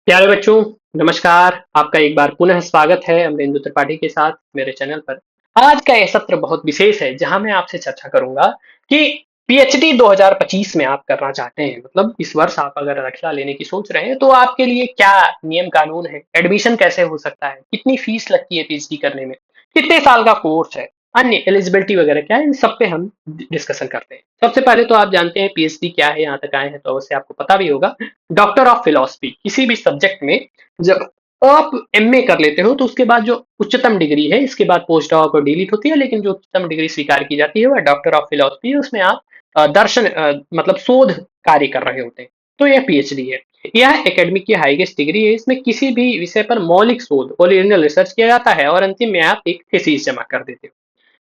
प्यारे बच्चों, नमस्कार। आपका एक बार पुनः स्वागत है अमरेंद्र त्रिपाठी के साथ मेरे चैनल पर। आज का यह सत्र बहुत विशेष है जहां मैं आपसे चर्चा करूंगा कि पीएचडी 2025 में आप करना चाहते हैं, मतलब इस वर्ष आप अगर दाखिला लेने की सोच रहे हैं तो आपके लिए क्या नियम कानून है, एडमिशन कैसे हो सकता है, कितनी फीस लगती है पीएचडी करने में, कितने साल का कोर्स है, अन्य एलिजिबिलिटी वगैरह क्या है, इन सब पे हम डिस्कशन करते हैं। सबसे पहले तो आप जानते हैं पीएचडी क्या है, यहाँ तक आए हैं तो अवश्य आपको पता भी होगा। डॉक्टर ऑफ फिलोसफी किसी भी सब्जेक्ट में जब आप एमए कर लेते हो तो उसके बाद जो उच्चतम डिग्री है, इसके बाद पोस्ट डॉक और डीलिट होती है, लेकिन जो उच्चतम डिग्री स्वीकार की जाती है वह डॉक्टर ऑफ फिलोसफी है। उसमें आप दर्शन मतलब शोध कार्य कर रहे होते हैं, तो यह पीएचडी है। यह एकेडमिक की हाईएस्ट डिग्री है। इसमें किसी भी विषय पर मौलिक शोध ओरिजिनल रिसर्च किया जाता है और अंतिम में आप एक थीसिस जमा कर देते हो।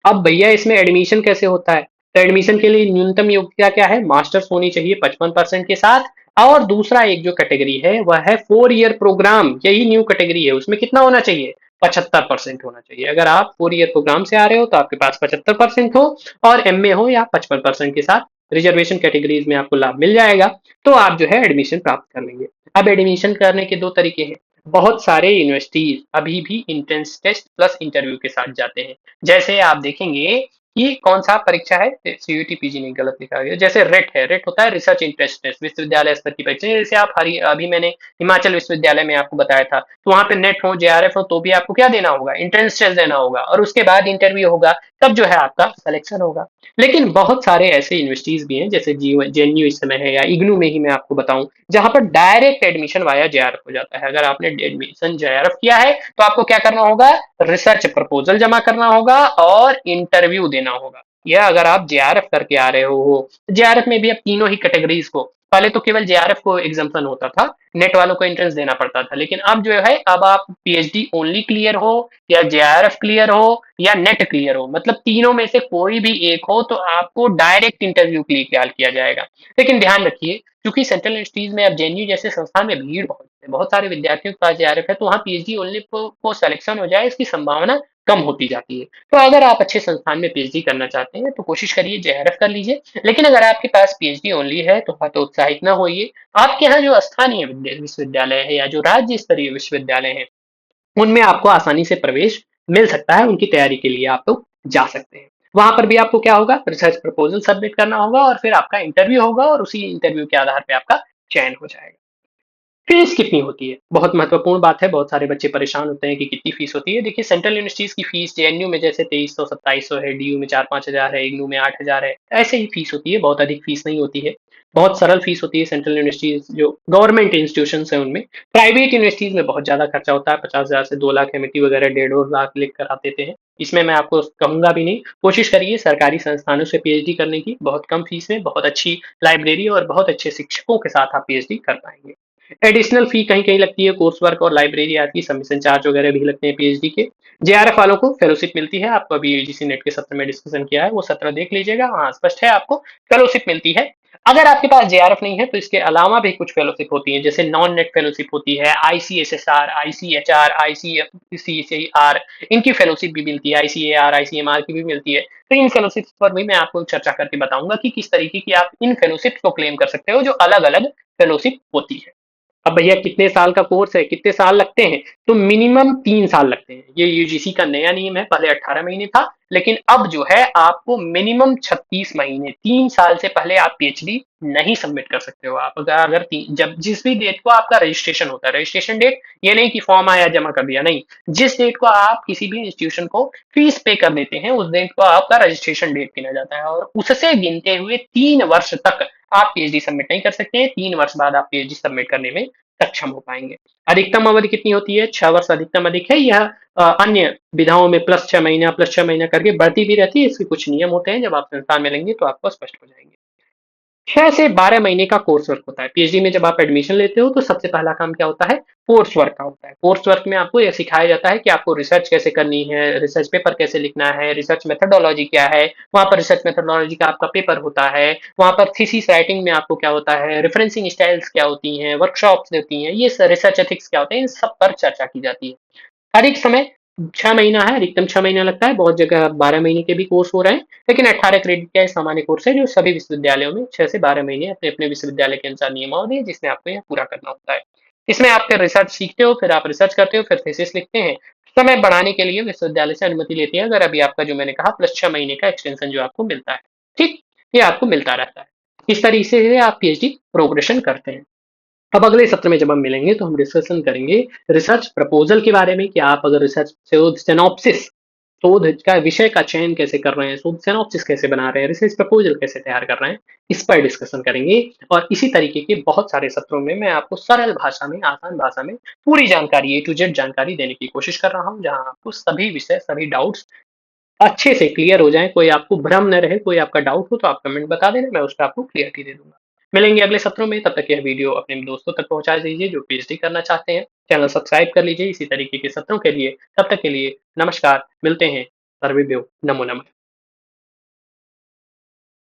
अब भैया इसमें एडमिशन कैसे होता है? तो एडमिशन के लिए न्यूनतम योग्यता क्या है? मास्टर्स होनी चाहिए 55% के साथ। और दूसरा एक जो कैटेगरी है वह है 4 ईयर प्रोग्राम, यही न्यू कैटेगरी है। उसमें कितना होना चाहिए? 75% होना चाहिए। अगर आप 4 ईयर प्रोग्राम से आ रहे हो तो आपके पास 75% हो, और एमए हो या 55% के साथ रिजर्वेशन कैटेगरीज में आपको लाभ मिल जाएगा, तो आप जो है एडमिशन प्राप्त कर लेंगे। अब एडमिशन करने के दो तरीके हैं। बहुत सारे यूनिवर्सिटीज अभी भी इंट्रेंस टेस्ट प्लस इंटरव्यू के साथ जाते हैं। जैसे आप देखेंगे कि कौन सा परीक्षा है, सीयूटी पीजी नहीं, गलत लिखा गया। जैसे रेट है, रेट होता है रिसर्च इंटरेस्ट टेस्ट, विश्वविद्यालय स्तर की परीक्षा। जैसे आप हरी अभी मैंने हिमाचल विश्वविद्यालय में आपको बताया था, तो वहां पे नेट हो जेआरएफ हो तो भी आपको क्या देना होगा? इंट्रेंस टेस्ट देना होगा, और उसके बाद इंटरव्यू होगा, तब जो है आपका सिलेक्शन होगा। लेकिन बहुत सारे ऐसे यूनिवर्सिटीज भी हैं, जैसे जेएनयू इस समय है, या इग्नू में ही मैं आपको बताऊं, जहां पर डायरेक्ट एडमिशन वाया जेआरएफ हो जाता है। अगर आपने एडमिशन जेआरएफ किया है तो आपको क्या करना होगा? रिसर्च प्रपोजल जमा करना होगा और इंटरव्यू देना होगा। या अगर आप जेआरएफ करके आ रहे हो, जेआरएफ में भी अब तीनों ही कैटेगरीज को, पहले तो केवल जेआरएफ को एग्जाम्पशन होता था, नेट वालों को एंट्रेंस देना पड़ता था, लेकिन अब जो है अब आप पीएचडी ओनली क्लियर हो, या जेआरएफ क्लियर हो, या नेट क्लियर हो, मतलब तीनों में से कोई भी एक हो, तो आपको डायरेक्ट इंटरव्यू क्लियर किया जाएगा। लेकिन ध्यान रखिए, क्योंकि सेंट्रल यूनिवर्सिटीज में अब जेएनयू जैसे संस्थान में भीड़ बहुत है, बहुत सारे विद्यार्थियों के पास जेआरएफ है, तो वहाँ पीएचडी ओनली को सिलेक्शन हो जाए इसकी संभावना कम होती जाती है। तो अगर आप अच्छे संस्थान में पीएचडी करना चाहते हैं तो कोशिश करिए जेआरएफ कर लीजिए। लेकिन अगर आपके पास पीएचडी ओनली है तो हतोत्साहित न होइए। आपके यहाँ जो स्थानीय विश्वविद्यालय है या जो राज्य स्तरीय विश्वविद्यालय है, उनमें आपको आसानी से प्रवेश मिल सकता है। उनकी तैयारी के लिए आप लोग जा सकते हैं। वहां पर भी आपको क्या होगा? रिसर्च प्रपोजल सबमिट करना होगा, और फिर आपका इंटरव्यू होगा, और उसी इंटरव्यू के आधार पे आपका चयन हो जाएगा। फीस कितनी होती है? बहुत महत्वपूर्ण बात है। बहुत सारे बच्चे परेशान होते हैं कि कितनी फीस होती है। देखिए, सेंट्रल यूनिवर्सिटीज की फीस जेएनयू में जैसे 2300 2700 है, डीयू में 4-5 हजार है, इग्नू में 8 हजार है, ऐसे ही फीस होती है। बहुत अधिक फीस नहीं होती है, बहुत सरल फीस होती है। सेंट्रल यूनिवर्सिटीज जो गवर्नमेंट इंस्टीट्यूशन है उनमें। प्राइवेट यूनिवर्सिटीज में बहुत ज्यादा खर्चा होता है, 50 हजार से 2 लाख एमिटी वगैरह 1.5-2 लाख लिख कर आप देते हैं। इसमें मैं आपको कहूंगा भी नहीं। कोशिश करिए सरकारी संस्थानों से पीएचडी करने की। बहुत कम फीस में बहुत अच्छी लाइब्रेरी और बहुत अच्छे शिक्षकों के साथ आप पीएचडी कर पाएंगे। एडिशनल फी कहीं कहीं लगती है, कोर्स वर्क और लाइब्रेरी आदि की सबमिशन चार्ज वगैरह भी लगते हैं पीएचडी के। जेआरएफ वालों को फेलोशिप मिलती है। आपको अभी यूजीसी नेट के सत्र में डिस्कशन किया है, वो सत्र देख लीजिएगा, वहां स्पष्ट है आपको फेलोशिप मिलती है। अगर आपके पास जेआरएफ नहीं है तो इसके अलावा भी कुछ फेलोशिप होती है, जैसे नॉन नेट फेलोशिप होती है, आईसीएसएसआर, आईसीएचआर, आईसीसीआर, इनकी फेलोशिप भी मिलती है, आईसीएआर, आईसीएमआर की भी मिलती है। तो इन फेलोशिप पर भी मैं आपको चर्चा करके बताऊंगा कि किस तरीके की आप इन फेलोशिप को क्लेम कर सकते हो, जो अलग अलग फेलोशिप होती है। अब भैया कितने साल का कोर्स है, कितने साल लगते हैं? तो मिनिमम 3 साल लगते हैं। ये यूजीसी का नया नियम है, पहले 18 महीने था, लेकिन अब जो है आपको मिनिमम 36 महीने, 3 साल से पहले आप पीएचडी नहीं सबमिट कर सकते हो। आप अगर जब जिस भी डेट को आपका रजिस्ट्रेशन होता है, रजिस्ट्रेशन डेट ये नहीं कि फॉर्म आया जमा कर दिया, नहीं, जिस डेट को आप किसी भी इंस्टीट्यूशन को फीस पे कर देते हैं उस डेट को आपका रजिस्ट्रेशन डेट गिना जाता है, और उससे गिनते हुए 3 वर्ष तक आप पीएचडी सबमिट नहीं कर सकते हैं। 3 वर्ष बाद आप पीएचडी सबमिट करने में सक्षम हो पाएंगे। अधिकतम अवधि कितनी होती है? 6 वर्ष अधिकतम अधिक है। यह अन्य विधाओं में +6 महीना +6 महीना करके बढ़ती भी रहती है। इसके कुछ नियम होते हैं, जब आप संस्थान में लेंगे तो आपको स्पष्ट हो जाएंगे। 6 से 12 महीने का कोर्स वर्क होता है। पीएचडी में जब आप एडमिशन लेते हो तो सबसे पहला काम क्या होता है? कोर्स वर्क का होता है। कोर्स वर्क में आपको यह सिखाया जाता है कि आपको रिसर्च कैसे करनी है, रिसर्च पेपर कैसे लिखना है, रिसर्च मेथोडोलॉजी क्या है। वहाँ पर रिसर्च मेथोडोलॉजी का आपका पेपर होता है। वहाँ पर थीसिस राइटिंग में आपको क्या होता है, रेफरेंसिंग स्टाइल्स क्या होती हैं, वर्कशॉप्स होती हैं, ये रिसर्च एथिक्स क्या होते हैं, इन सब पर चर्चा की जाती है। अधिक समय 6 महीना है, अधिकतम 6 महीना लगता है। बहुत जगह 12 महीने के भी कोर्स हो रहे हैं, लेकिन 18 क्रेडिट का सामान्य कोर्स है जो सभी विश्वविद्यालयों में 6 से 12 महीने अपने अपने विश्वविद्यालय के अनुसार नियमावली है, जिसमें आपको यह पूरा करना होता है। इसमें आप फिर रिसर्च सीखते हो, फिर आप रिसर्च करते हो, फिर थीसिस लिखते हैं। समय बढ़ाने के लिए विश्वविद्यालय से अनुमति लेते हैं, अगर अभी आपका जो मैंने कहा प्लस 6 महीने का एक्सटेंशन जो आपको मिलता है, ठीक? ये आपको मिलता रहता है। इस तरीके से आप पीएचडी प्रोग्रेशन करते हैं। अब अगले सत्र में जब हम मिलेंगे तो हम डिस्कशन करेंगे रिसर्च प्रपोजल के बारे में कि आप अगर रिसर्च शोध सिनॉप्सिस, शोध का विषय का चयन कैसे कर रहे हैं, शोध सिनॉप्सिस कैसे बना रहे हैं, रिसर्च प्रपोजल कैसे तैयार कर रहे हैं, इस पर डिस्कशन करेंगे। और इसी तरीके के बहुत सारे सत्रों में मैं आपको सरल भाषा में, आसान भाषा में पूरी जानकारी ए टू जेड जानकारी देने की कोशिश कर रहा हूँ, जहाँ आपको सभी विषय, सभी डाउट्स अच्छे से क्लियर हो जाएँ, कोई आपको भ्रम न रहे, कोई आपका डाउट हो तो आप कमेंट बता देना, मैं उसका आपको क्लियरिटी दे दूँगा। मिलेंगे अगले सत्रों में, तब तक यह वीडियो अपने दोस्तों तक पहुँचा दीजिए जो पीएचडी करना चाहते हैं। चैनल सब्सक्राइब कर लीजिए इसी तरीके के सत्रों के लिए। तब तक के लिए नमस्कार, मिलते हैं। सर्वेभ्यो नमो नमः।